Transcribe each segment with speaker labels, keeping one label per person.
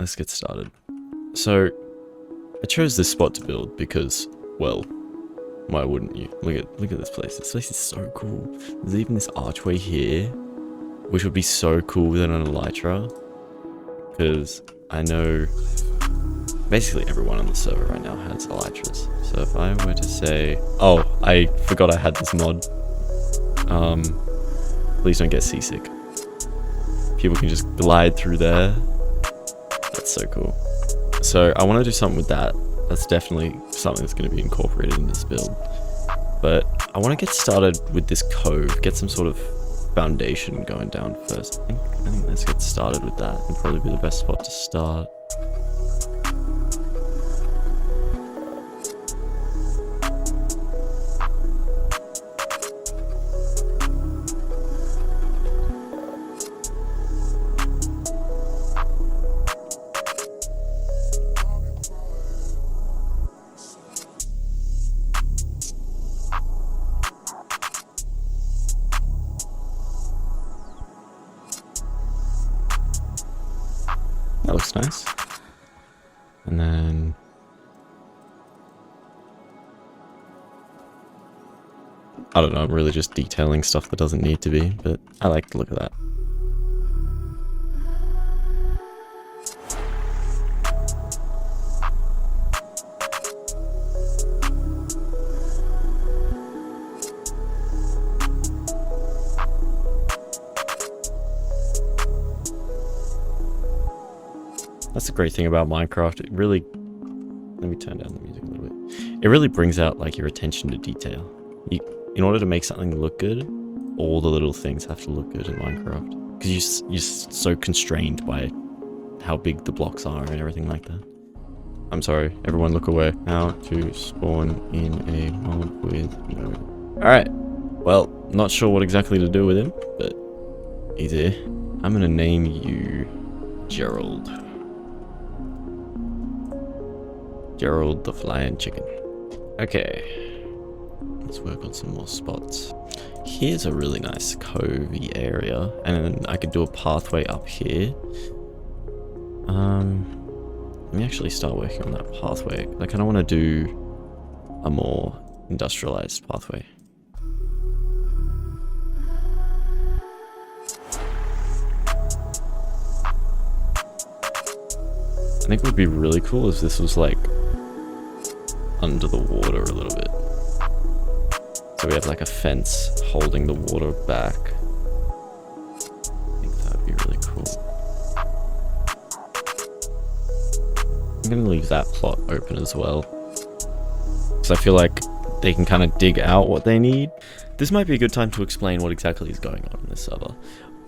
Speaker 1: let's get started. So, I chose this spot to build because, well, why wouldn't you? Look at this place. This place is so cool. There's even this archway here, which would be so cool with an elytra, because I know basically everyone on the server right now has elytras. So if I were to say, oh, I forgot I had this mod. Please don't get seasick. People can just glide through there. That's so cool. So I want to do something with that. That's definitely something that's going to be incorporated in this build. But I want to get started with this cove, get some sort of foundation going down first. I think let's get started with that. It'd probably be the best spot to start. That looks nice. And then I don't know, I'm really just detailing stuff that doesn't need to be, but I like the look of that. That's the great thing about Minecraft. It really, let me turn down the music a little bit. It really brings out like your attention to detail. In order to make something look good, all the little things have to look good in Minecraft. Because you're so constrained by how big the blocks are and everything like that. I'm sorry, everyone look away. How to spawn in a mod with no... Alright, well, not sure what exactly to do with him, but he's here. I'm gonna name you Gerald. Gerald the Flying Chicken. Okay, let's work on some more spots. Here's a really nice covey area, and then I could do a pathway up here. Let me actually start working on that pathway. I kind of want to do a more industrialized pathway. I think what would be really cool if this was like under the water a little bit. So we have like a fence holding the water back. I think that would be really cool. I'm going to leave that plot open as well, because I feel like they can kind of dig out what they need. This might be a good time to explain what exactly is going on in this server.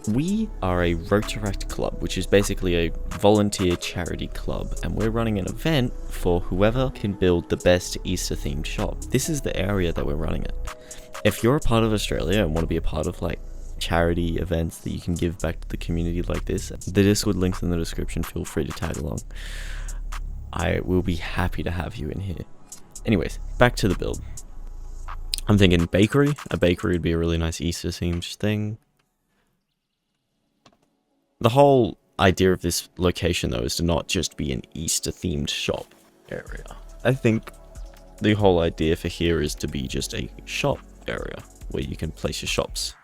Speaker 1: We are a Rotaract club, which is basically a volunteer charity club, and we're running an event for whoever can build the best Easter themed shop. This is the area that we're running it. If you're a part of Australia and want to be a part of like charity events that you can give back to the community like this, the Discord link's in the description, feel free to tag along. I will be happy to have you in here. Anyways, back to the build. I'm thinking bakery. A bakery would be a really nice Easter themed thing. The whole idea of this location, though, is to not just be an Easter-themed shop area. I think the whole idea for here is to be just a shop area where you can place your shops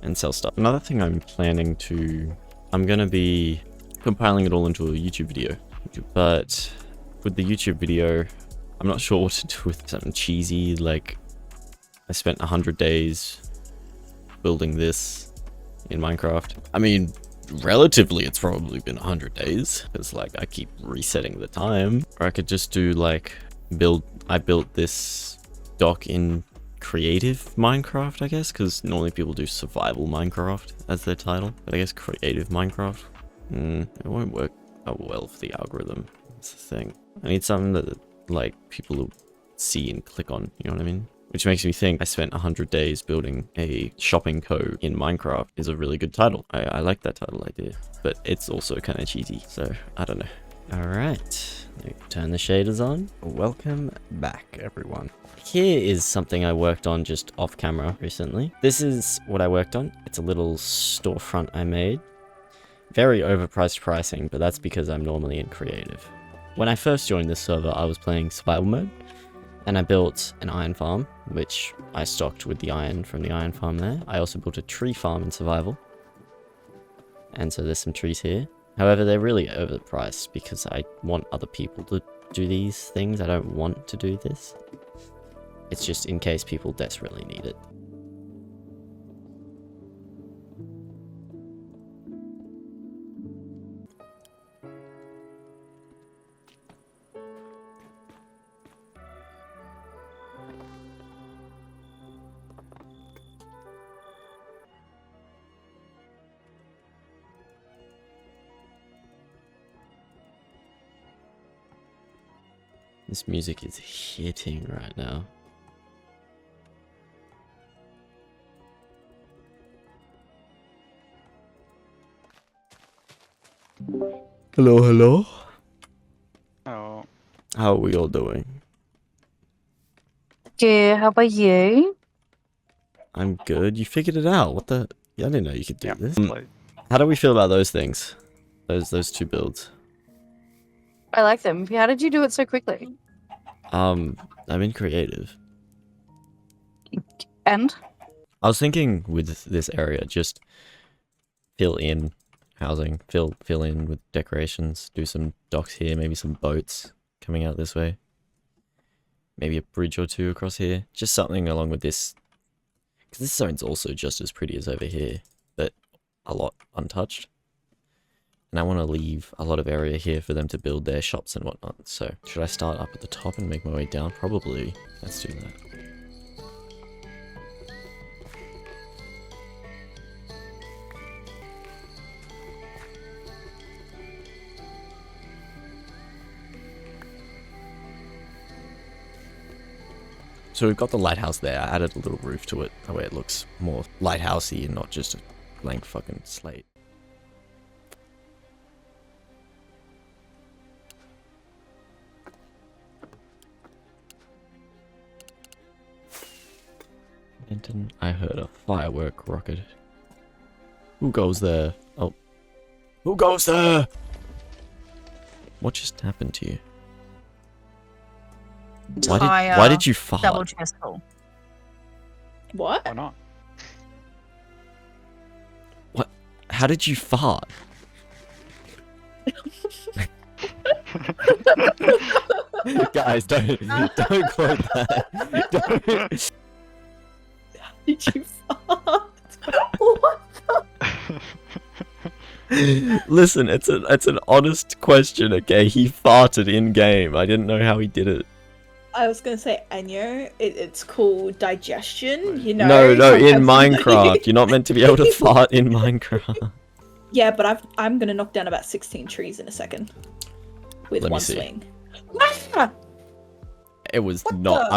Speaker 1: and sell stuff. Another thing I'm planning to... I'm going to be compiling it all into a YouTube video. But with the YouTube video, I'm not sure what to do with something cheesy, like I spent 100 days building this in Minecraft. I mean... relatively, it's probably been 100 days, because like I keep resetting the time. Or I could just do like I built this dock in creative Minecraft, I guess, because normally people do survival Minecraft as their title, but I guess creative Minecraft, it won't work well for the algorithm. That's the thing. I need something that like people will see and click on, you know what I mean? Which makes me think I spent 100 days building a shopping cove in Minecraft is a really good title. I like that title idea, but it's also kind of cheesy, so I don't know. All right, turn the shaders on. Welcome back, everyone. Here is something I worked on just off camera recently. This is what I worked on. It's a little storefront I made. very overpriced pricing, but that's because I'm normally in creative. When I first joined this server, I was playing survival mode, and I built an iron farm, which I stocked with the iron from the iron farm there. I also built a tree farm in survival, and so there's some trees here. However, they're really overpriced because I want other people to do these things. I don't want to do this. It's just in case people desperately need it. This music is hitting right now. Hello, hello.
Speaker 2: Oh.
Speaker 1: How are we all doing?
Speaker 3: Yeah, how about you?
Speaker 1: I'm good. You figured it out. What the? Yeah, I didn't know you could do this.
Speaker 2: Like,
Speaker 1: How do we feel about those things? Those two builds.
Speaker 3: I like them. How did you do it so quickly?
Speaker 1: I'm in creative.
Speaker 3: And?
Speaker 1: I was thinking with this area, just fill in housing, fill in with decorations, do some docks here, maybe some boats coming out this way. Maybe a bridge or two across here. Just something along with this. Because this zone's also just as pretty as over here, but a lot untouched. And I want to leave a lot of area here for them to build their shops and whatnot. So, should I start up at the top and make my way down? Probably. Let's do that. So we've got the lighthouse there. I added a little roof to it. That way it looks more lighthousey and not just a blank fucking slate. Benton, I heard a firework rocket. Who goes there? Oh. Who goes there? What just happened to you? Why did you fart?
Speaker 3: Double chest full.
Speaker 4: What?
Speaker 2: why not?
Speaker 1: What? How did you fart? Guys, don't quote that. Don't.
Speaker 4: Did you fart? What the?
Speaker 1: Listen, it's an honest question, okay? He farted in game. I didn't know how he did it.
Speaker 4: I was gonna say, Anya, it's called digestion, you know?
Speaker 1: No, in
Speaker 4: sometimes-
Speaker 1: Minecraft. You're not meant to be able to fart in Minecraft.
Speaker 4: Yeah, but I'm gonna knock down about 16 trees in a second. With
Speaker 1: Let me
Speaker 4: one
Speaker 1: see.
Speaker 4: swing. Ah!
Speaker 1: It was
Speaker 4: What
Speaker 1: not.
Speaker 4: the?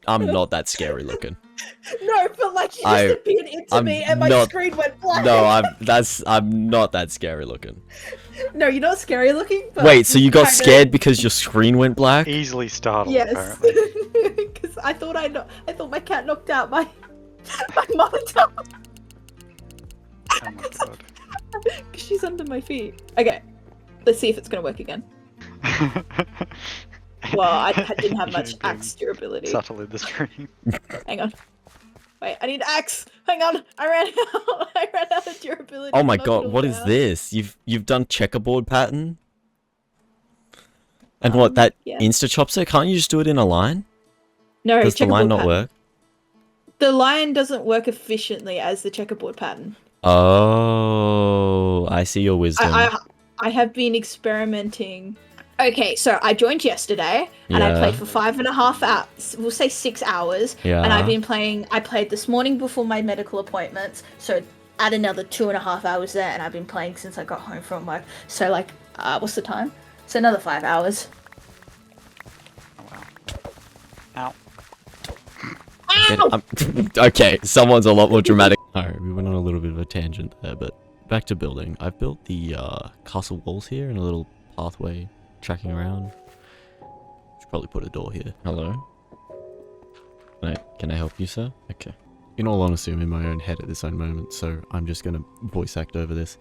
Speaker 1: I'm not that scary looking.
Speaker 4: No, but like you
Speaker 1: I-
Speaker 4: just appeared into
Speaker 1: I'm
Speaker 4: me and my
Speaker 1: not-
Speaker 4: screen went black.
Speaker 1: No, I'm not that scary looking.
Speaker 4: No, you're not scary looking. But
Speaker 1: Wait, so you got
Speaker 4: kinda-
Speaker 1: scared because your screen went black?
Speaker 2: Easily startled,
Speaker 4: Yes,
Speaker 2: apparently.
Speaker 4: because I thought my cat knocked out my monitor.
Speaker 2: Oh my god.
Speaker 4: Because she's under my feet. Okay, let's see if it's gonna work again. Well, I didn't have much
Speaker 2: You've been
Speaker 4: axe durability.
Speaker 2: Subtle in the stream.
Speaker 4: Hang on. Wait, I need axe. Hang on. I ran out. I ran out of durability.
Speaker 1: Oh my
Speaker 4: Knock it
Speaker 1: god,
Speaker 4: all
Speaker 1: what is
Speaker 4: down.
Speaker 1: this? You've done checkerboard pattern? And what, that
Speaker 4: yeah.
Speaker 1: insta chopper? Can't you just do it in a line?
Speaker 4: No,
Speaker 1: Does the line
Speaker 4: checkerboard
Speaker 1: not
Speaker 4: pattern.
Speaker 1: work?
Speaker 4: The line doesn't work efficiently as the checkerboard pattern.
Speaker 1: Oh, I see your wisdom.
Speaker 4: I have been experimenting. Okay, so I joined yesterday and I
Speaker 1: Yeah.
Speaker 4: played for 5.5 hours. We'll say 6 hours.
Speaker 1: Yeah.
Speaker 4: And I've been playing. I played this morning before my medical appointments. So add another 2.5 hours there, and I've been playing since I got home from work. So like, what's the time? So another 5 hours.
Speaker 2: Oh wow. Ow.
Speaker 1: Okay, someone's a lot more dramatic. Alright, we went on a little bit of a tangent there, but back to building. I've built the castle walls here and a little pathway tracking around. Should probably put a door here. Hello? Can I help you, sir? Okay. In all honesty, I'm in my own head at this own moment, so I'm just gonna voice act over this.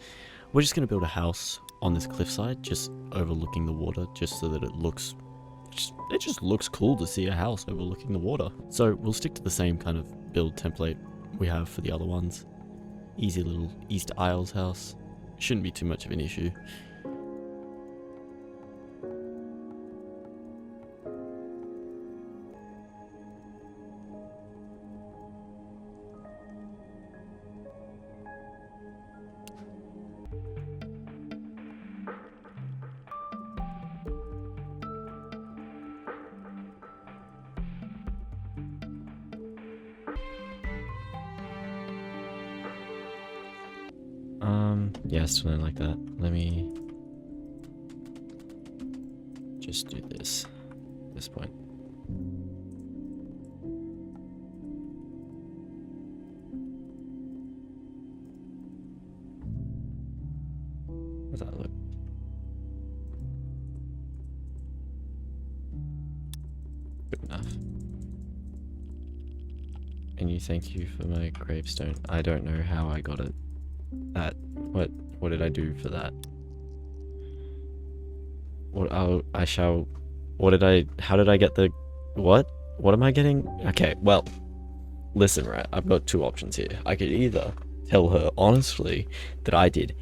Speaker 1: we're just going to build a house on this cliffside, just overlooking the water, just so that it just looks cool to see a house overlooking the water. So we'll stick to the same kind of build template we have for the other ones. Easy little East Isles house. Shouldn't be too much of an issue. Yeah, still don't like that. Let me just do this at this point. How's that look? Good enough. And you thank you for my gravestone. I don't know how I got it. What did I do for that? How did I get the, what am I getting? Okay, well, listen, right, I've got two options here. I could either tell her honestly that I did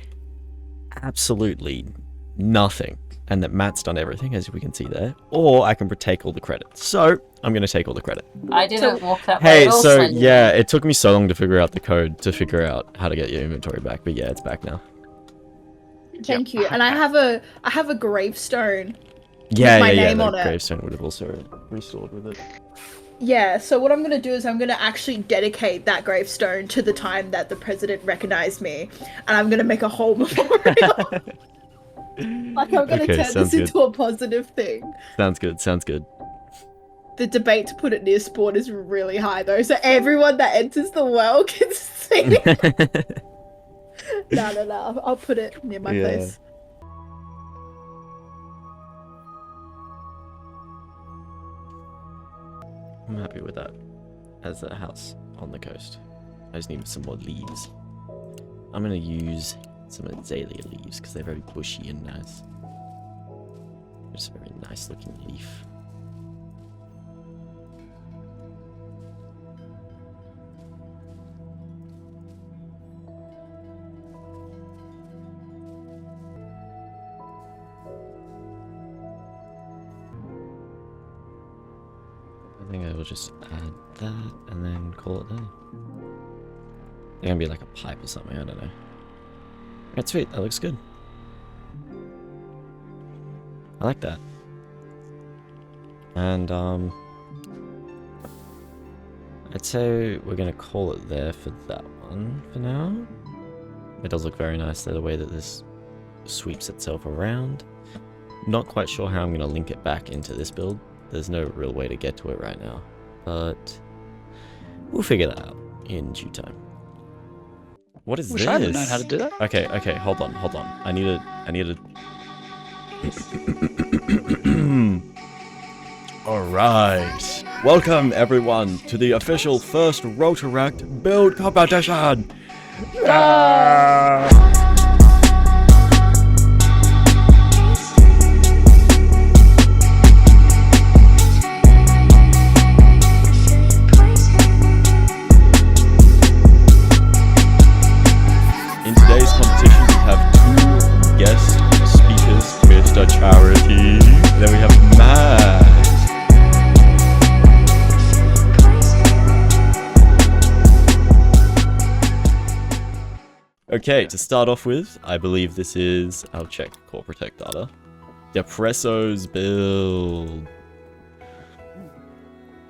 Speaker 1: absolutely nothing and that Matt's done everything, as we can see there, or I can take all the credit. So I'm gonna take all the credit.
Speaker 5: I didn't walk that way.
Speaker 1: Hey,
Speaker 5: at all,
Speaker 1: so
Speaker 5: Slendy.
Speaker 1: yeah, it took me so long to figure out the code to figure out how to get your inventory back, but yeah, it's back now.
Speaker 4: Thank you. And I have a gravestone.
Speaker 1: Yeah,
Speaker 4: my
Speaker 1: yeah,
Speaker 4: name
Speaker 1: the
Speaker 4: on it.
Speaker 1: gravestone would have also restored with it.
Speaker 4: Yeah, so what I'm going to do is I'm going to actually dedicate that gravestone to the time that the president recognized me. And I'm going to make a whole memorial. Like, I'm going to
Speaker 1: Okay,
Speaker 4: turn
Speaker 1: sounds
Speaker 4: this into a positive thing.
Speaker 1: Sounds good, sounds good.
Speaker 4: The debate to put it near spawn is really high, though, so everyone that enters the well can see. No, I'll put it near my
Speaker 1: Yeah.
Speaker 4: place.
Speaker 1: I'm happy with that as a house on the coast. I just need some more leaves. I'm gonna use some azalea leaves because they're very bushy and nice. Just a very nice looking leaf. I think I will just add that and then call it there. They're gonna be like a pipe or something, I don't know. Alright, sweet, that looks good. I like that. And I'd say we're gonna call it there for that one for now. It does look very nice there, the way that this sweeps itself around. Not quite sure how I'm gonna link it back into this build. There's no real way to get to it right now, but we'll figure that out in due time. What is
Speaker 2: Wish
Speaker 1: this?
Speaker 2: I had known how to do that.
Speaker 1: Okay, hold on. I need to. Alright. Welcome everyone to the official first Rotaract build competition! In today's competition, we have two guest speakers, Mr. Charity, and then we have Matt. Okay, to start off with, I believe this is, I'll check core protect data, Depresso's build.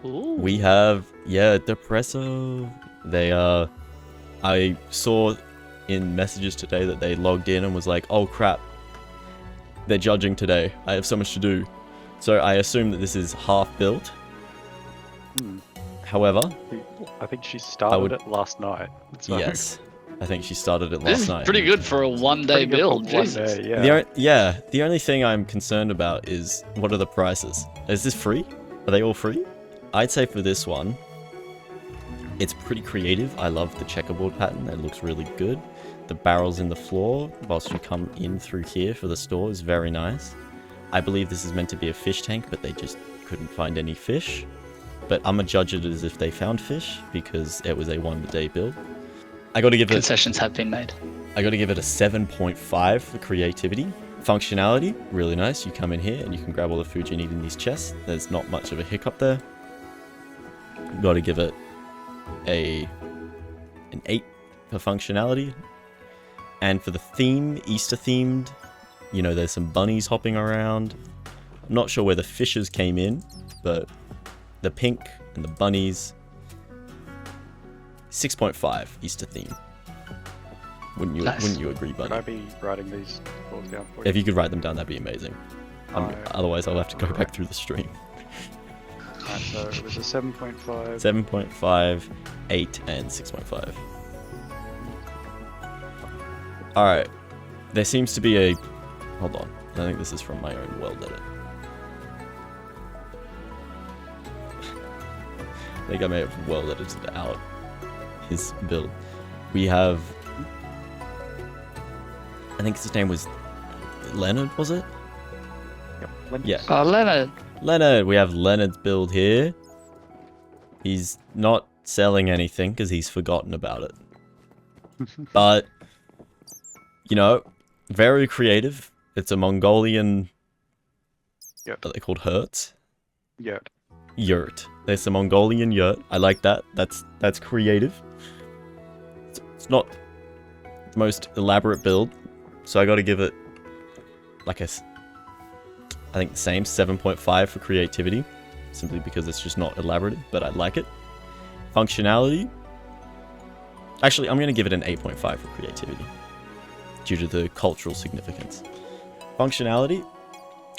Speaker 2: Ooh.
Speaker 1: We have, yeah, Depresso. They, I saw in messages today that they logged in and was like, oh crap, they're judging today. I have so much to do. So I assume that this is half built.
Speaker 2: Hmm.
Speaker 1: However,
Speaker 2: I think she started it last night. So
Speaker 1: yes, I think she started it
Speaker 6: This
Speaker 1: last
Speaker 6: is
Speaker 1: night.
Speaker 6: pretty good for a one-day
Speaker 2: pretty good
Speaker 6: build.
Speaker 2: for one
Speaker 6: Jesus.
Speaker 2: day, yeah.
Speaker 1: The only thing I'm concerned about is what are the prices? Is this free? Are they all free? I'd say for this one, it's pretty creative. I love the checkerboard pattern. It looks really good. the barrels in the floor whilst you come in through here for the store is very nice. I believe this is meant to be a fish tank, but they just couldn't find any fish. But I'm gonna judge it as if they found fish because it was a one-a-day build. I gotta give it.
Speaker 5: Concessions have been made.
Speaker 1: I gotta give it a 7.5 for creativity. Functionality, really nice. You come in here and you can grab all the food you need in these chests. There's not much of a hiccup there. Gotta give it an 8 for functionality. And for the theme, Easter themed, you know, there's some bunnies hopping around. I'm not sure where the fishes came in, but the pink and the bunnies. 6.5 Easter theme. Wouldn't you agree, buddy?
Speaker 2: Could I be writing these scores down for you?
Speaker 1: If you could write them down, that'd be amazing. Otherwise, I'll have to go back through the stream.
Speaker 2: Alright, so it was a 7.5.
Speaker 1: 7.5, 8, and 6.5. Alright. There seems to be a... Hold on. I think this is from my own world edit. I think I may have world edited out his build. We have... I think his name was Leonard, was it?
Speaker 2: Yep. Leonard.
Speaker 1: Yeah.
Speaker 5: Oh, Leonard.
Speaker 1: Leonard. We have Leonard's build here. He's not selling anything because he's forgotten about it. But, you know, very creative. It's a Mongolian...
Speaker 2: Yep.
Speaker 1: Are they called yurts?
Speaker 2: Yurt.
Speaker 1: Yurt. There's a Mongolian yurt. I like that. That's creative. It's not the most elaborate build. So I got to give it like I think the same 7.5 for creativity, simply because it's just not elaborate, but I like it. Functionality, actually I'm going to give it an 8.5 for creativity due to the cultural significance. Functionality,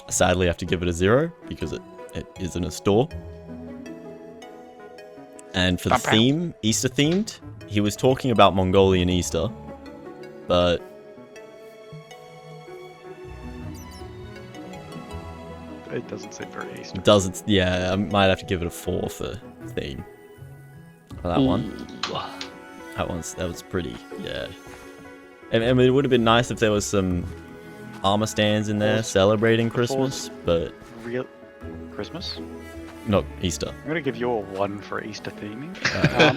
Speaker 1: sadly I have to give it a 0 because it isn't a store. And for the theme, Easter themed, he was talking about Mongolian Easter, but
Speaker 2: It doesn't seem very Easter.
Speaker 1: doesn't. Yeah, I might have to give it a 4 for theme. For that one. That was pretty. Yeah. I mean, it would have been nice if there was some armor stands in there celebrating Christmas, but
Speaker 2: Real Christmas?
Speaker 1: not Easter.
Speaker 2: I'm gonna give you a 1 for Easter theming.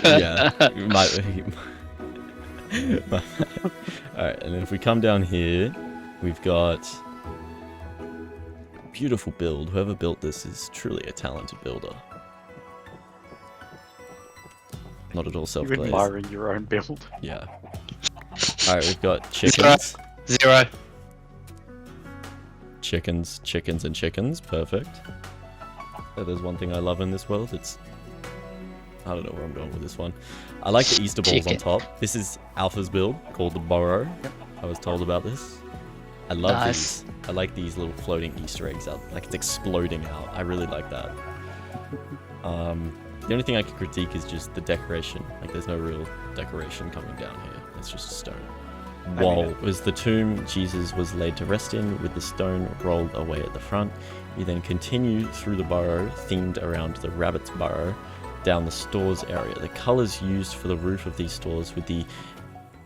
Speaker 1: Yeah. Alright, and then if we come down here, we've got beautiful build. Whoever built this is truly a talented builder. Not at all
Speaker 2: You're
Speaker 1: self-glazed.
Speaker 2: admiring your own build.
Speaker 1: Yeah. Alright, we've got chickens.
Speaker 5: 0.
Speaker 1: Chickens, chickens, and chickens. Perfect. If there's one thing I love in this world, it's... I don't know where I'm going with this one. I like the Easter balls on top. This is Alpha's build, called the Burrow. I was told about this. I love these. I like these little floating Easter eggs out. Like, it's exploding out. I really like that. The only thing I could critique is just the decoration. Like, there's no real decoration coming down here. It's just a stone. Wall was the tomb Jesus was laid to rest in, with the stone rolled away at the front. You then continue through the burrow, themed around the rabbit's burrow, down the stores area. The colors used for the roof of these stores with the...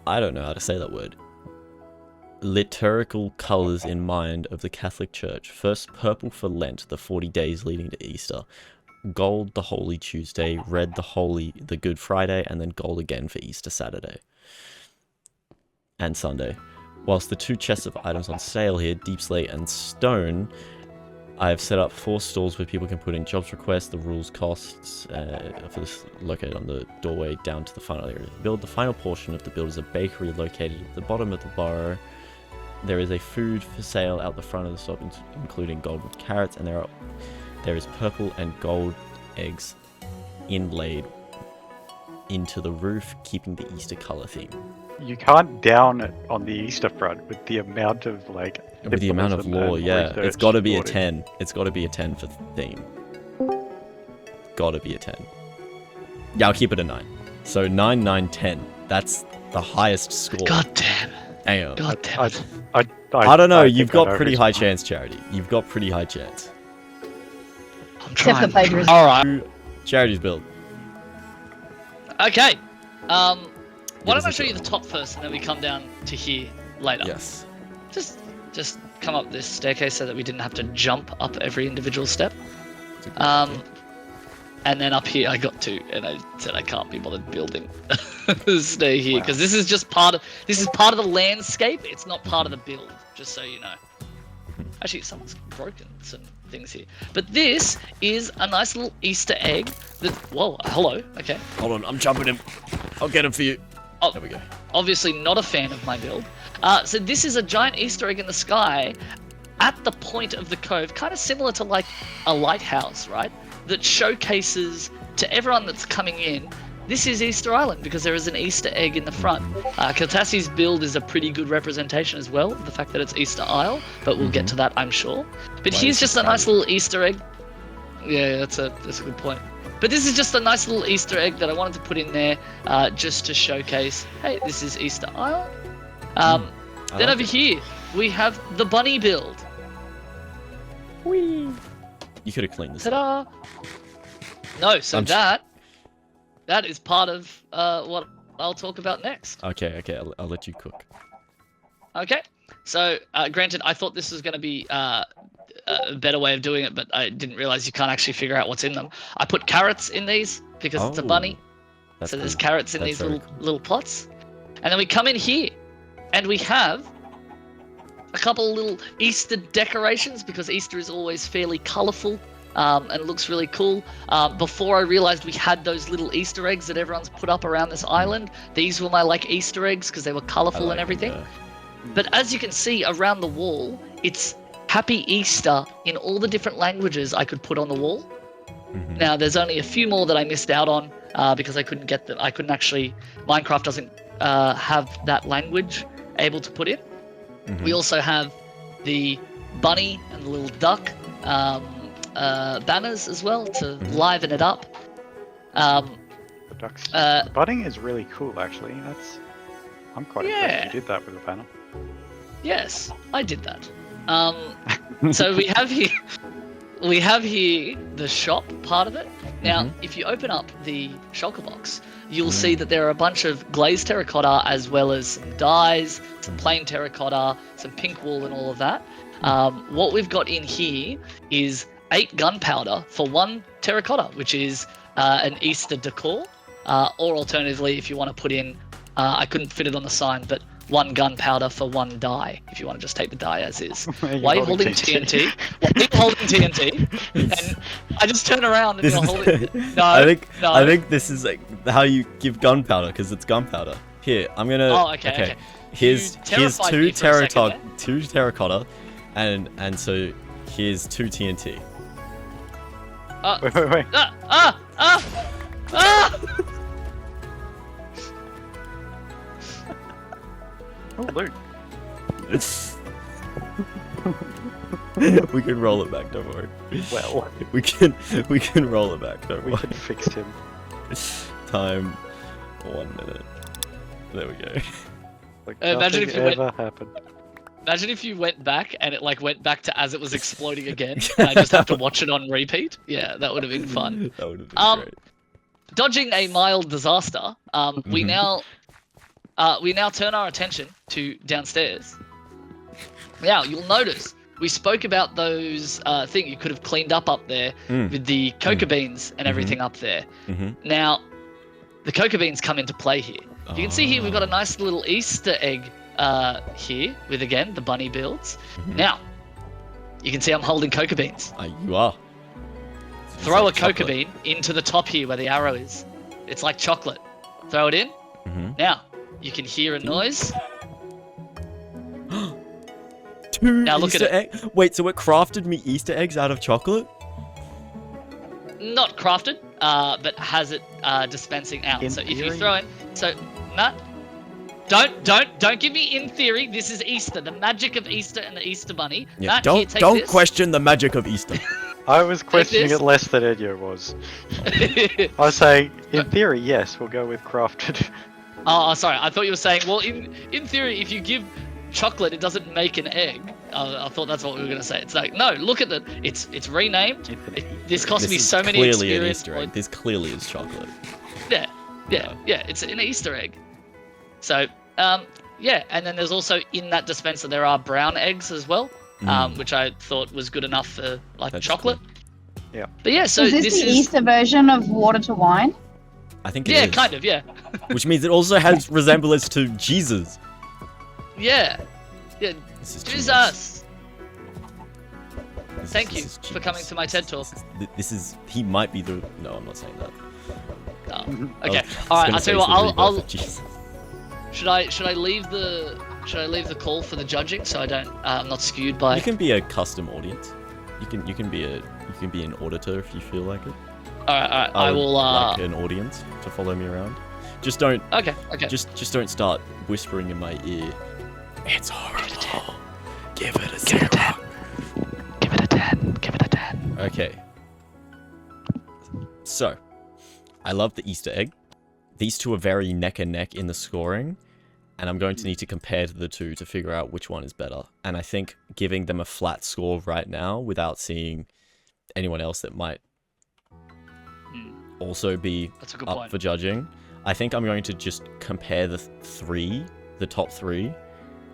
Speaker 1: I don't know how to say that word. Liturgical colors in mind of the Catholic Church. First, purple for Lent, the 40 days leading to Easter. Gold, the Holy Tuesday. Red, the Good Friday. And then gold again for Easter Saturday. And Sunday. Whilst the 2 chests of items on sale here, Deep Slate and Stone, I have set up 4 stalls where people can put in jobs requests, the rules costs, for this located on the doorway down to the final area of the build. The final portion of the build is a bakery located at the bottom of the burrow. There is a food for sale out the front of the shop, including golden carrots, and there is purple and gold eggs inlaid into the roof, keeping the Easter color theme.
Speaker 2: You can't down it on the Easter front with the amount of like.
Speaker 1: With the amount of lore, yeah, it's got to be a 10. It's got to be a 10 for theme. Got to be a 10. Yeah, I'll keep it a 9. So 9, 9, 10. That's the highest score.
Speaker 5: God damn.
Speaker 1: Damn.
Speaker 5: God damn it.
Speaker 1: I don't know. You've got
Speaker 2: know
Speaker 1: pretty
Speaker 2: who's
Speaker 1: high
Speaker 2: mine.
Speaker 1: chance, Charity. You've got pretty high chance.
Speaker 5: I'm
Speaker 3: Except for
Speaker 5: trying.
Speaker 3: plagiarism.
Speaker 5: Alright.
Speaker 1: Charity's build.
Speaker 5: Okay. Why
Speaker 1: It
Speaker 5: don't I
Speaker 1: is
Speaker 5: show you the
Speaker 1: adorable.
Speaker 5: top first, and then we come down to here later.
Speaker 1: Yes.
Speaker 5: Just come up this staircase so that we didn't have to jump up every individual step.
Speaker 1: It's a good idea.
Speaker 5: And then up here I got to, and I said I can't be bothered building. Stay here, because this is just part of the landscape. It's not part of the build, just so you know. Actually, someone's broken some things here. But this is a nice little Easter egg that, whoa, hello, okay.
Speaker 1: Hold on, I'm jumping him. I'll get him for you.
Speaker 5: Oh,
Speaker 1: There we go.
Speaker 5: obviously not a fan of my build. So this is a giant Easter egg in the sky at the point of the cove, kind of similar to like a lighthouse, right? That showcases to everyone that's coming in, this is Easter Island, because there is an Easter egg in the front. Kaltassi's build is a pretty good representation as well, the fact that it's Easter Isle, but we'll get to that, I'm sure. But
Speaker 1: Why
Speaker 5: here's
Speaker 1: is
Speaker 5: just
Speaker 1: it
Speaker 5: a nice
Speaker 1: private?
Speaker 5: little Easter egg. Yeah, that's a good point. But this is just a nice little Easter egg that I wanted to put in there, just to showcase, hey, this is Easter Isle. Then
Speaker 1: like
Speaker 5: over
Speaker 1: it.
Speaker 5: here, we have the bunny build.
Speaker 1: Whee! You could have cleaned this up.
Speaker 5: Ta-da! No, so
Speaker 1: I'm
Speaker 5: that is part of what I'll talk about next.
Speaker 1: Okay, I'll let you cook.
Speaker 5: Okay, so granted, I thought this was going to be a better way of doing it, but I didn't realize you can't actually figure out what's in them. I put carrots in these because it's a
Speaker 1: Oh,
Speaker 5: bunny,
Speaker 1: That's
Speaker 5: so there's
Speaker 1: cool.
Speaker 5: carrots in
Speaker 1: That's
Speaker 5: these
Speaker 1: very
Speaker 5: little
Speaker 1: cool.
Speaker 5: little pots, and then we come in here, and we have a couple of little Easter decorations because Easter is always fairly colourful. And looks really cool. Before I realized we had those little Easter eggs that everyone's put up around this island. These were my like Easter eggs because they were
Speaker 1: I
Speaker 5: colourful
Speaker 1: like
Speaker 5: and everything.
Speaker 1: them,
Speaker 5: But as you can see around the wall, it's Happy Easter in all the different languages I could put on the wall.
Speaker 1: Mhm.
Speaker 5: Now there's only a few more that I missed out on because I couldn't get them. I couldn't actually. Minecraft doesn't have that language able to put in.
Speaker 1: Mhm.
Speaker 5: We also have the bunny and the little duck. Banners as well to liven it up.
Speaker 2: The ducks.
Speaker 5: Uh,
Speaker 2: The budding is really cool, actually. I'm quite impressed you did that with a banner.
Speaker 5: Yes, I did that. So we have here the shop part of it. Now, if you open up the shulker box, you'll see that there are a bunch of glazed terracotta as well as some dyes, some plain terracotta, some pink wool, and all of that. What we've got in here is 8 gunpowder for 1 terracotta, which is an Easter decor, or alternatively, if you want to put in, I couldn't fit it on the sign, but 1 gunpowder for 1 die, if you want to just take the die as is. Why are you holding TNT? Why are you holding TNT? And I just turn around and
Speaker 1: This
Speaker 5: you're
Speaker 1: is,
Speaker 5: holding. No,
Speaker 1: I think this is like how you give gunpowder because it's gunpowder. Here, I'm gonna.
Speaker 5: Oh, okay.
Speaker 1: Here's
Speaker 5: You terrified
Speaker 1: two
Speaker 5: me for a second
Speaker 1: terracotta, and so here's 2 TNT.
Speaker 2: Wait.
Speaker 5: Ah!
Speaker 2: Oh, loot.
Speaker 1: We can roll it back. Don't worry.
Speaker 2: Well,
Speaker 1: We can roll it back. Don't
Speaker 2: we
Speaker 1: worry.
Speaker 2: can fix him.
Speaker 1: Time 1 minute. There we go.
Speaker 2: Like
Speaker 5: Imagine
Speaker 2: nothing
Speaker 5: if you went-
Speaker 2: ever happened.
Speaker 5: Imagine if you went back and it like went back to as it was exploding again, and I just have to watch it on repeat. Yeah, that would have been fun.
Speaker 1: That would have been great.
Speaker 5: Dodging a mild disaster, we now turn our attention to downstairs. Now you'll notice we spoke about those thing you could have cleaned up there with the cocoa beans and everything up there. Now the cocoa beans come into play here. You can see here we've got a nice little Easter egg here with again the bunny builds. Now you can see I'm holding cocoa beans.
Speaker 1: You are.
Speaker 5: Throw a
Speaker 1: like
Speaker 5: cocoa
Speaker 1: chocolate.
Speaker 5: bean into the top here where the arrow is. It's like chocolate. Throw it in. Now you can hear a noise.
Speaker 1: 2
Speaker 5: Now look at
Speaker 1: Easter
Speaker 5: it.
Speaker 1: egg. Wait, so it crafted me Easter eggs out of chocolate?
Speaker 5: Not crafted, but has it dispensing out.
Speaker 2: In
Speaker 5: So if you
Speaker 2: theory?
Speaker 5: throw it, so Matt, don't give me in theory. This is Easter, the magic of Easter and the Easter bunny.
Speaker 1: Yeah.
Speaker 5: Matt, here, take
Speaker 1: Don't
Speaker 5: this.
Speaker 1: question the magic of Easter.
Speaker 2: I was questioning
Speaker 5: this.
Speaker 2: it less than Edyo was. I was saying, in theory, yes, we'll go with crafted.
Speaker 5: Oh, sorry. I thought you were saying, well, in theory, if you give chocolate, it doesn't make an egg. I thought that's what we were gonna say. It's like, no, look at it. It's renamed. This cost
Speaker 1: This
Speaker 5: me
Speaker 1: is
Speaker 5: so many
Speaker 1: clearly an
Speaker 5: experience
Speaker 1: Easter egg.
Speaker 5: points.
Speaker 1: This clearly is chocolate.
Speaker 5: Yeah. It's an Easter egg. So, yeah, and then there's also in that dispenser there are brown eggs as well, which I thought was good enough for like
Speaker 1: That's
Speaker 5: chocolate.
Speaker 1: cool.
Speaker 2: Yeah.
Speaker 5: But yeah, so
Speaker 3: is this the Easter version of water to wine?
Speaker 1: I think it
Speaker 5: yeah,
Speaker 1: is.
Speaker 5: kind of, yeah,
Speaker 1: Which means it also has resemblance to Jesus.
Speaker 5: yeah.
Speaker 1: This is
Speaker 5: Jesus.
Speaker 1: This
Speaker 5: Thank
Speaker 1: is-
Speaker 5: you
Speaker 1: this is
Speaker 5: for coming
Speaker 1: genius.
Speaker 5: to my TED talk.
Speaker 1: This is he might be the. No, I'm not saying that.
Speaker 5: Oh,
Speaker 1: I
Speaker 5: okay,
Speaker 1: was
Speaker 5: all right.
Speaker 1: gonna
Speaker 5: I'll
Speaker 1: say
Speaker 5: tell you what.
Speaker 1: it's the rebirth
Speaker 5: I'll
Speaker 1: of Jesus.
Speaker 5: should I leave the call for the judging so I don't I'm not skewed by.
Speaker 1: You can be a custom audience. You can be an auditor if you feel like it.
Speaker 5: All right. I
Speaker 1: would
Speaker 5: will.
Speaker 1: like an audience to follow me around. Just don't.
Speaker 5: Okay.
Speaker 1: Just don't start whispering in my ear. It's horrible. Give it a 0.
Speaker 5: Give it a 10. Give it a 10.
Speaker 1: Okay. So, I love the Easter egg. These two are very neck and neck in the scoring, and I'm going to need to compare the two to figure out which one is better. And I think giving them a flat score right now without seeing anyone else that might also be
Speaker 5: That's a good
Speaker 1: up
Speaker 5: point.
Speaker 1: for judging, I think I'm going to just compare the top three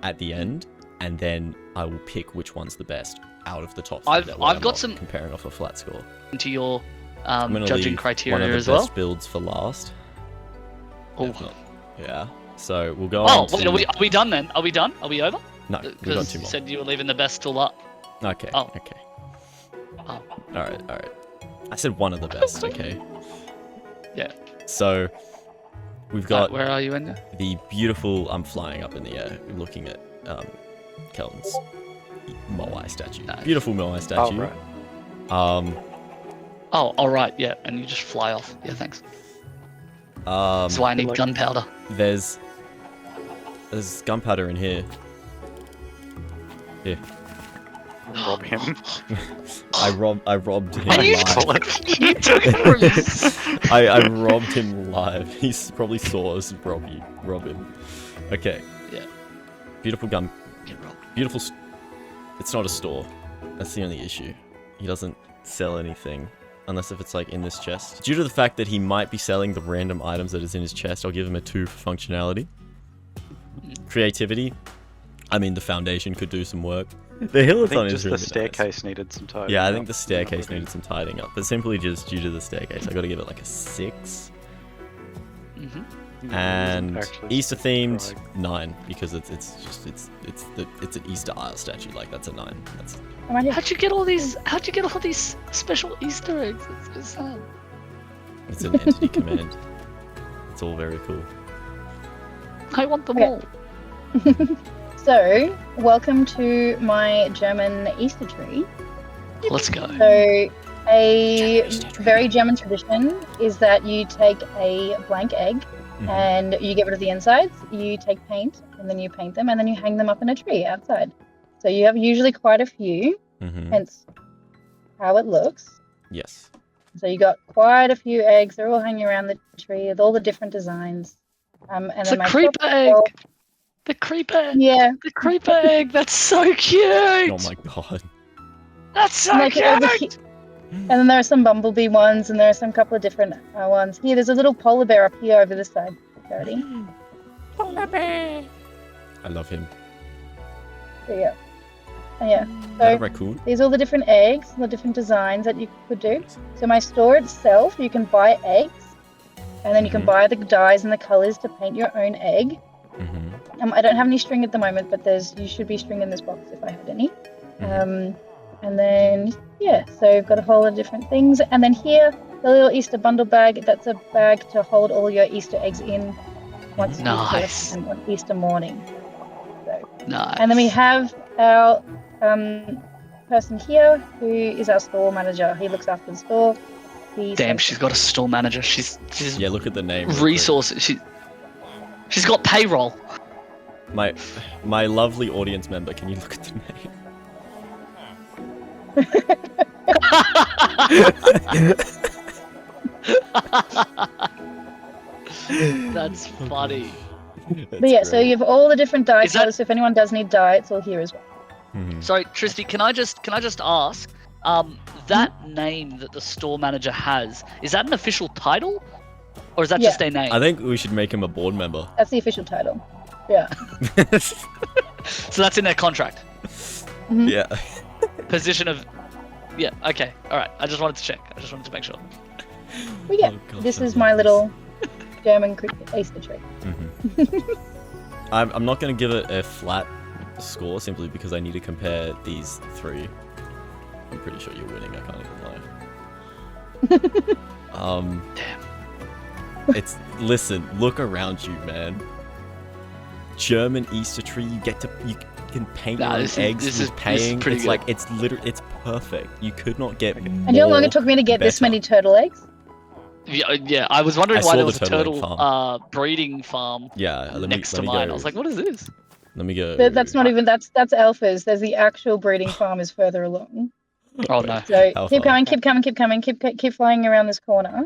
Speaker 1: at the end, and then I will pick which one's the best out of the top three.
Speaker 5: I've
Speaker 1: that way I'm
Speaker 5: got
Speaker 1: not
Speaker 5: some-
Speaker 1: comparing off a flat score.
Speaker 5: Into your
Speaker 1: I'm gonna
Speaker 5: judging
Speaker 1: leave
Speaker 5: criteria
Speaker 1: one of the
Speaker 5: as
Speaker 1: best
Speaker 5: well.
Speaker 1: builds for last.
Speaker 5: Oh.
Speaker 1: If not- yeah. So we'll go
Speaker 5: Oh,
Speaker 1: on to...
Speaker 5: wait, are we done then? Are we done? Are we over?
Speaker 1: No, we've got
Speaker 5: Because
Speaker 1: two
Speaker 5: you
Speaker 1: more.
Speaker 5: said you were leaving the best till up.
Speaker 1: Okay,
Speaker 5: Oh.
Speaker 1: okay.
Speaker 5: Oh.
Speaker 1: Alright. I said one of the best, okay?
Speaker 5: Yeah.
Speaker 1: So, we've got
Speaker 5: Where are you in there?
Speaker 1: the beautiful... I'm flying up in the air, looking at Kelton's Moai statue.
Speaker 5: Nice.
Speaker 1: Beautiful Moai
Speaker 2: Oh,
Speaker 1: statue.
Speaker 2: right.
Speaker 5: Oh, all right, yeah, and you just fly off. Yeah, thanks. That's why I need
Speaker 2: like-
Speaker 5: gunpowder.
Speaker 1: There's gunpowder in here. Here.
Speaker 2: Rob him.
Speaker 1: I robbed him
Speaker 5: And you
Speaker 1: live.
Speaker 5: You took it from me.
Speaker 1: I robbed him live. He probably saw us rob him. Okay.
Speaker 5: Yeah.
Speaker 1: Beautiful gun.
Speaker 5: Get robbed.
Speaker 1: Beautiful. It's not a store. That's the only issue. He doesn't sell anything. Unless if it's like in this chest. Due to the fact that he might be selling the random items that is in his chest, I'll give him a 2 for functionality. Creativity. I mean, the foundation could do some work. The
Speaker 2: I
Speaker 1: hillathon
Speaker 2: think
Speaker 1: is
Speaker 2: just
Speaker 1: really
Speaker 2: the
Speaker 1: nice.
Speaker 2: staircase needed some tidying
Speaker 1: Yeah, I
Speaker 2: up.
Speaker 1: think the staircase needed some tidying up, but simply just due to the staircase, I got to give it like a 6.
Speaker 5: Mm-hmm.
Speaker 1: And
Speaker 2: Actually,
Speaker 1: Easter themed
Speaker 2: right.
Speaker 1: 9 because it's an Easter Isle statue. Like that's a 9. That's
Speaker 5: How'd you get all these? How'd you get all these special Easter eggs? It's so sad.
Speaker 1: it's an entity command. It's all very cool.
Speaker 5: I want them
Speaker 3: Okay.
Speaker 5: all.
Speaker 3: So, welcome to my German Easter tree.
Speaker 5: Let's go.
Speaker 3: So, a
Speaker 1: Easter tree.
Speaker 3: very German tradition is that you take a blank egg
Speaker 1: Mhm.
Speaker 3: and you get rid of the insides, you take paint, and then you paint them, and then you hang them up in a tree outside. So you have usually quite a few,
Speaker 1: Mhm.
Speaker 3: hence how it looks.
Speaker 1: Yes.
Speaker 3: So you got quite a few eggs, they're all hanging around the tree with all the different designs. And
Speaker 5: It's
Speaker 3: then
Speaker 5: a
Speaker 3: my
Speaker 5: creeper
Speaker 3: top
Speaker 5: egg.
Speaker 3: row-
Speaker 5: The creeper.
Speaker 3: Yeah.
Speaker 5: The creeper egg. That's so cute.
Speaker 1: Oh my god.
Speaker 5: That's so
Speaker 3: Like over
Speaker 5: cute.
Speaker 3: he- And then there are some bumblebee ones, and there are some couple of different ones. Here, there's a little polar bear up here over this side. Already.
Speaker 1: I love him.
Speaker 3: So yeah. And yeah.
Speaker 1: Is that a
Speaker 3: So
Speaker 1: raccoon?
Speaker 3: these are all the different eggs, the different designs that you could do. So my store itself, you can buy eggs, and then you can
Speaker 1: Mhm.
Speaker 3: buy the dyes and the colors to paint your own egg.
Speaker 1: Mm-hmm.
Speaker 3: I don't have any string at the moment, but you should be string in this box if I had any.
Speaker 1: Mhm.
Speaker 3: And then yeah, so we've got a whole lot of different things. And then here, the little Easter bundle bag. That's a bag to hold all your Easter eggs in once you
Speaker 5: Nice.
Speaker 3: collect them on Easter morning. So,
Speaker 5: Nice.
Speaker 3: and then we have our person here who is our store manager. He looks after the store.
Speaker 5: Damn, she's got a store manager. She's
Speaker 1: Yeah, look at the name. real quick.
Speaker 5: resources. She's got payroll.
Speaker 1: My lovely audience member, can you look at the name?
Speaker 5: That's funny.
Speaker 3: But yeah, so you have all the different dye
Speaker 5: Is that-
Speaker 3: colors. So if anyone does need dye, it's all here as well.
Speaker 1: Mhm.
Speaker 5: Sorry, Tristy, can I just ask, that name that the store manager has, is that an official title? Or is that
Speaker 3: Yeah.
Speaker 5: just a name?
Speaker 1: I think we should make him a board member.
Speaker 3: That's the official title. Yeah.
Speaker 5: So that's in their contract.
Speaker 3: Mhm.
Speaker 1: Yeah.
Speaker 5: Position of. Yeah. Okay. All right. I just wanted to check. I just wanted to make sure.
Speaker 3: Well, yeah.
Speaker 1: Oh, gosh,
Speaker 3: This
Speaker 1: I
Speaker 3: is
Speaker 1: love
Speaker 3: my
Speaker 1: this.
Speaker 3: little German Easter tree.
Speaker 1: I'm not going to give it a flat score simply because I need to compare these three. I'm pretty sure you're winning, I can't even lie.
Speaker 5: Damn.
Speaker 1: Listen, look around you, man. German Easter tree, you can paint
Speaker 5: Nah,
Speaker 1: your own
Speaker 5: this is-
Speaker 1: eggs
Speaker 5: this
Speaker 1: with
Speaker 5: is
Speaker 1: paying.
Speaker 5: pretty
Speaker 1: it's
Speaker 5: good.
Speaker 1: like, it's perfect. You could not get more
Speaker 3: And you know how long it took me to get this
Speaker 1: better.
Speaker 3: many turtle eggs?
Speaker 5: Yeah. I was wondering
Speaker 1: I
Speaker 5: why
Speaker 1: saw
Speaker 5: there
Speaker 1: the
Speaker 5: was a
Speaker 1: turtle egg
Speaker 5: turtle breeding farm
Speaker 1: Yeah,
Speaker 5: next to
Speaker 1: let me
Speaker 5: mine.
Speaker 1: go.
Speaker 5: I was like, what is this?
Speaker 1: Let me go.
Speaker 3: That's not even that's alphas. There's the actual breeding farm is further along.
Speaker 5: Oh no.
Speaker 3: So
Speaker 1: How
Speaker 3: keep
Speaker 1: far?
Speaker 3: coming, keep coming, keep coming, keep flying around this corner.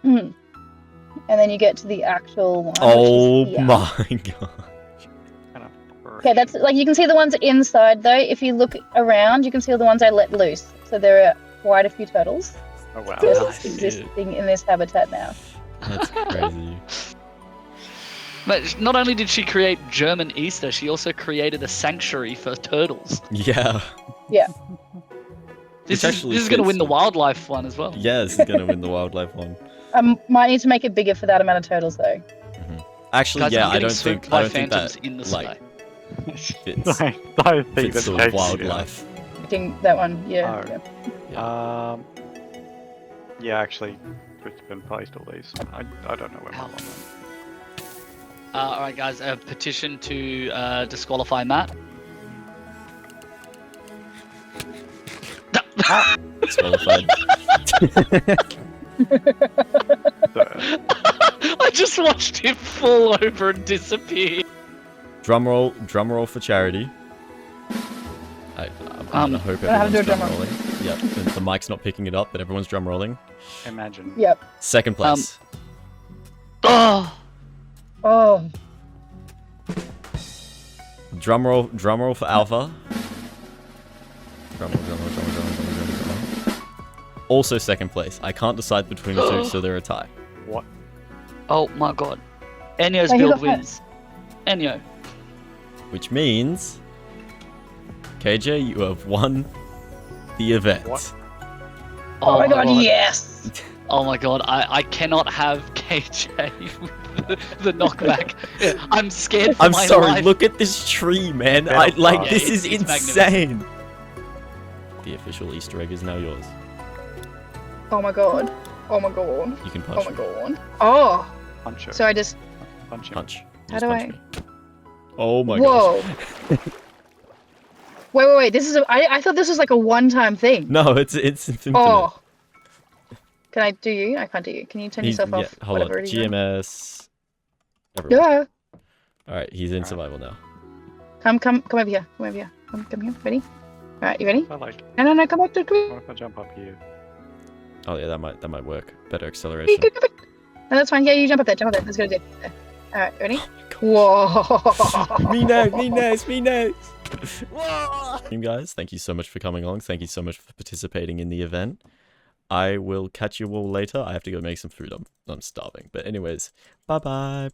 Speaker 3: And then you get to the actual one.
Speaker 1: Oh
Speaker 3: which is here.
Speaker 1: my god.
Speaker 2: Kind of
Speaker 3: Okay, that's like you can see the ones inside though. If you look around, you can see all the ones I let loose. So there are quite a few turtles
Speaker 2: Oh wow.
Speaker 3: just
Speaker 5: Nice.
Speaker 3: existing in this habitat now.
Speaker 1: That's crazy.
Speaker 5: But not only did she create German Easter, she also created a sanctuary for turtles.
Speaker 1: Yeah.
Speaker 5: This
Speaker 1: actually
Speaker 5: is going to
Speaker 1: fits
Speaker 5: win the
Speaker 1: with-
Speaker 5: wildlife one as well.
Speaker 1: Yeah, this is gonna win the wildlife one.
Speaker 3: Might need to make it bigger for that amount of turtles though.
Speaker 1: Actually,
Speaker 5: Guys,
Speaker 1: yeah,
Speaker 5: I'm
Speaker 1: I
Speaker 5: getting
Speaker 1: don't think
Speaker 5: spooked by
Speaker 1: that
Speaker 5: phantoms in the sky.
Speaker 1: like fits
Speaker 2: I don't think
Speaker 1: fits
Speaker 2: that's
Speaker 1: the
Speaker 2: the case.
Speaker 1: wildlife.
Speaker 3: I think that one, yeah.
Speaker 2: Oh.
Speaker 3: yeah.
Speaker 2: Yeah, actually, it's been placed all these. I don't know where my
Speaker 5: Ow.
Speaker 2: one went.
Speaker 5: Alright guys, a petition to disqualify Matt.
Speaker 1: Disqualified.
Speaker 5: I just watched him fall over and disappear.
Speaker 1: drum roll for charity. I'm gonna hope
Speaker 3: gonna have to
Speaker 1: everyone's
Speaker 3: do a drum
Speaker 1: drum rolling. Yep, the mic's not picking it up, but everyone's drum rolling.
Speaker 2: Imagine.
Speaker 3: Yep.
Speaker 1: Second place.
Speaker 5: Oh,
Speaker 3: Oh,
Speaker 1: Drum roll for Alpha. Drum roll. Also second place. I can't decide between the two, so they're a tie.
Speaker 2: What?
Speaker 5: oh my god. Enyo's
Speaker 3: Wait, who
Speaker 5: build
Speaker 3: got
Speaker 5: wins. Enyo.
Speaker 1: Which means, KJ, you have won the event.
Speaker 2: What?
Speaker 3: oh my god, yes!
Speaker 5: Oh my god, I cannot have KJ with the knockback. I'm scared for
Speaker 1: I'm
Speaker 5: my
Speaker 1: sorry,
Speaker 5: life.
Speaker 1: look at this tree, man.
Speaker 2: Yeah,
Speaker 1: This
Speaker 5: it's-
Speaker 1: is
Speaker 5: it's
Speaker 1: insane. The official Easter egg is now yours.
Speaker 3: Oh my god. Oh my god.
Speaker 1: You can
Speaker 3: Oh
Speaker 1: punch
Speaker 3: my
Speaker 1: me.
Speaker 3: god. Oh!
Speaker 2: Punch her.
Speaker 3: So I just.
Speaker 2: Punch him.
Speaker 1: Punch.
Speaker 3: How
Speaker 1: Just
Speaker 3: do
Speaker 1: punch
Speaker 3: I-
Speaker 1: me. Oh my gosh.
Speaker 3: Whoa. Wait. This is I thought this was like a one-time thing.
Speaker 1: No, it's infinite.
Speaker 3: Oh. Can I do you? I can't do you. Can you turn
Speaker 1: He's,
Speaker 3: yourself
Speaker 1: yeah,
Speaker 3: off?
Speaker 1: hold on.
Speaker 3: Whatever it is you're doing?
Speaker 1: GMS. Everyone.
Speaker 3: Yeah.
Speaker 1: Alright, he's in
Speaker 2: Alright.
Speaker 1: survival now.
Speaker 3: Come over here. Come over here. Come here. Ready? Alright, you ready?
Speaker 2: I like.
Speaker 3: No. Come back to me.
Speaker 2: What if I jump up here?
Speaker 1: Oh yeah, that might work. Better acceleration.
Speaker 3: No, that's fine. Yeah, you jump up there. That's good. Alright, ready? Whoa.
Speaker 1: Me next. You guys, thank you so much for coming along. Thank you so much for participating in the event. I will catch you all later. I have to go make some food. I'm starving. But anyways, bye bye.